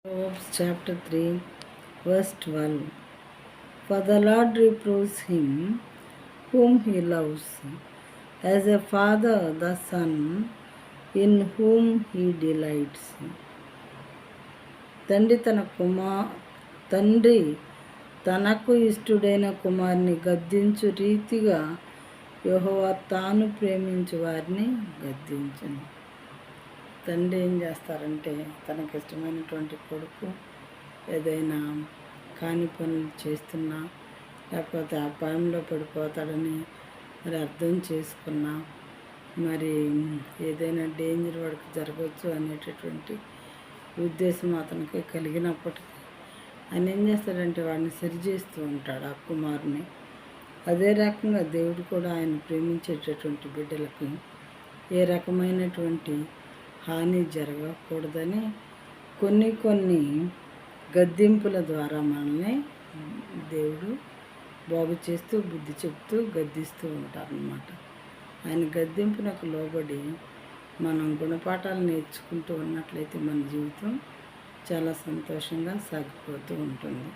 Proverbs chapter 3, verse 12. For the Lord reproves him whom he loves, as a father the son in whom he delights. తండ్రి తనకు ఇష్టుడైన కుమారుని గద్దించు రీతిగా యెహోవా తాను ప్రేమించు వారిని గద్దించును. తండ్రి ఏం చేస్తారంటే తనకి ఇష్టమైనటువంటి కొడుకు ఏదైనా కాని పనులు చేస్తున్నా, లేకపోతే అపాయంలో పడిపోతాడని మరి అర్థం చేసుకున్నా, మరి ఏదైనా డేంజర్ వాడికి జరగవచ్చు అనేటటువంటి ఉద్దేశం అతనికి కలిగినప్పటికీ ఆయన ఏం చేస్తాడంటే వాడిని సరిచేస్తూ ఉంటాడు ఆ కుమారుని. అదే రకంగా దేవుడు కూడా ఆయన ప్రేమించేటటువంటి బిడ్డలకి ఏ రకమైనటువంటి హాని జరగకూడదని కొన్ని గద్దింపుల ద్వారా మనల్ని దేవుడు బాగు చేస్తూ బుద్ధి చెప్తూ గద్దిస్తూ ఉంటారన్నమాట. ఆయన గద్దింపునకు లోబడి మనం గుణపాఠాలు నేర్చుకుంటూ ఉన్నట్లయితే మన జీవితం చాలా సంతోషంగా సాగిపోతూ ఉంటుంది.